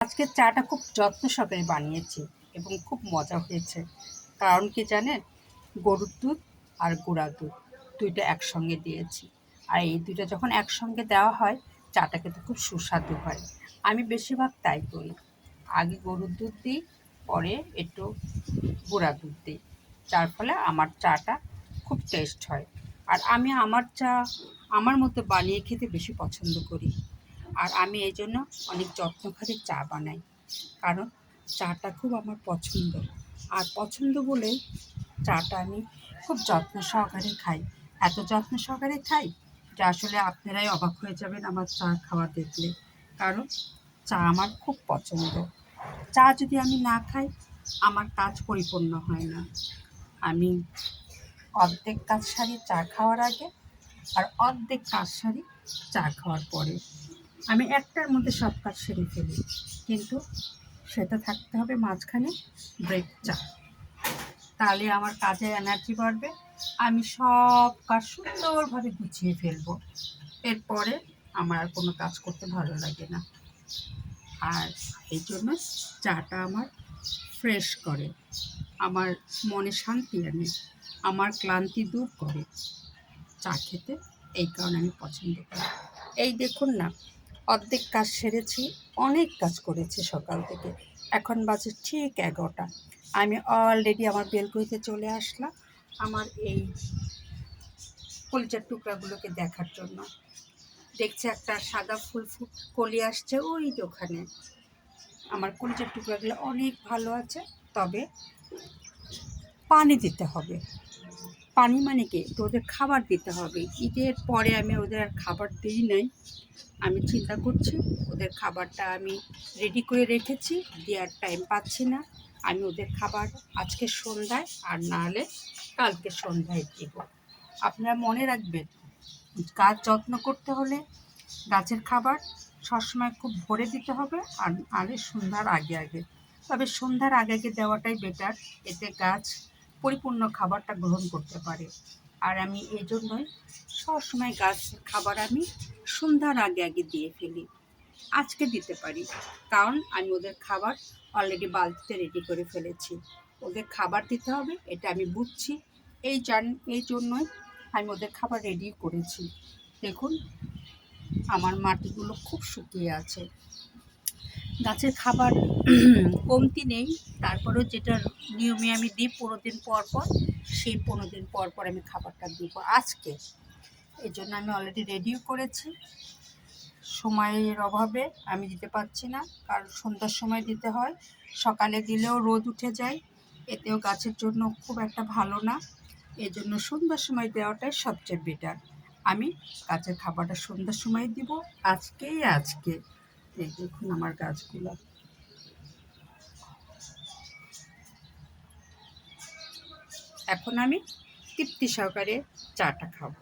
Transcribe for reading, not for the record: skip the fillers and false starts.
আজকের চাটা খুব যত্ন সহকারে বানিয়েছি এবং খুব মজা হয়েছে। কারণ কি জানেন? গরুর দুধ আর গুঁড়া দুধ দুইটা একসঙ্গে দিয়েছি। আর এই দুইটা যখন একসঙ্গে দেওয়া হয় চাটা কিন্তু খুব সুস্বাদু হয়। আমি বেশিরভাগ তাই করি। আগে গরুর দুধ দিই, পরে একটু গুঁড়া দুধ দিই। যার ফলে আমার চাটা খুব টেস্ট হয়। আর আমি আমার চা আমার মতো বানিয়ে খেতে বেশি পছন্দ করি। আর আমি এই জন্য অনেক যত্ন করে চা বানাই, কারণ চাটা খুব আমার পছন্দ। আর পছন্দ বলেই চাটা আমি খুব যত্ন সহকারে খাই। এত যত্ন সহকারে খাই যে আসলে আপনারাই অবাক হয়ে যাবেন আমার চা খাওয়া দেখলে। কারণ চা আমার খুব পছন্দ। চা যদি আমি না খাই আমার কাজ পরিপূর্ণ হয় না। আমি অর্ধেক কাজ সারি চা খাওয়ার আগে, আর অর্ধেক কাজ সারি চা খাওয়ার পরে। আমি একটার মধ্যে সব কাজ সেরে ফেলি, কিন্তু সেটা থাকতে হবে মাঝখানে ব্রেক চা। তাহলে আমার কাজে এনার্জি বাড়বে, আমি সব কাজ সুন্দরভাবে গুছিয়ে ফেলবো। এরপরে আমার আর কোনো কাজ করতে ভালো লাগে না। আর এই জন্য চাটা আমার ফ্রেশ করে, আমার মনে শান্তি আনে, আমার ক্লান্তি দূর করে চা খেতে। এই কারণে আমি পছন্দ করি। এই দেখুন না, অর্ধেক কাজ সেরেছি, অনেক কাজ করেছি সকাল থেকে। এখন বাজে ঠিক 11টা। আমি অলরেডি আমার বেলকনিতে চলে আসলাম আমার এই কলিজার টুকরাগুলোকে দেখার জন্য। দেখছি একটা সাদা ফুল কলি আসছে ওই যে ওখানে। আমার কলিজার টুকরাগুলো অনেক ভালো আছে, তবে পানি দিতে হবে। পানি মানে কি, তো ওদের খাবার দিতে হবে। ঈদের পরে আমি ওদের আর খাবার দিই নাই। আমি চিন্তা করছি ওদের খাবারটা আমি রেডি করে রেখেছি, দেওয়ার টাইম পাচ্ছি না। আমি ওদের খাবার আজকে সন্ধ্যায়, আর না হলে কালকে সন্ধ্যায় দেব। আপনারা মনে রাখবেন, গাছ যত্ন করতে হলে গাছের খাবার সবসময় খুব ভোরে দিতে হবে, আর নাহলে সন্ধ্যার আগে আগে। তবে সন্ধ্যার আগে আগে দেওয়াটাই বেটার, এতে গাছ পরিপূর্ণ খাবারটা গ্রহণ করতে পারে। আর আমি এই জন্যই সবসময় গাছের খাবার আমি সন্ধ্যার আগে আগে দিয়ে ফেলি। আজকে দিতে পারি, কারণ আমি ওদের খাবার অলরেডি বালতিতে রেডি করে ফেলেছি। ওদের খাবার দিতে হবে এটা আমি বুঝছি, এই জন্যই আমি ওদের খাবার রেডি করেছি। দেখুন আমার মাটিগুলো খুব শুকিয়ে আছে। গাছের খাবার কমতি নেই, তারপরেও যেটা নিয়মে আমি দিই 15 দিন পর পর, সেই 15 দিন পর পর আমি খাবারটা দিব আজকে। এই জন্য আমি অলরেডি রেডিও করেছি। সময়ের অভাবে আমি দিতে পারছি না, কারণ সন্ধ্যার সময় দিতে হয়। সকালে দিলেও রোদ উঠে যায়, এতেও গাছের জন্য খুব একটা ভালো না। এই জন্য সন্ধ্যার সময় দেওয়াটাই সবচেয়ে বেটার। আমি গাছের খাবারটা সন্ধ্যার সময় দিব আজকে। এই দেখুন আমার গাছগুলো। এখন আমি তৃপ্তি সহকারে চাটা খাবো।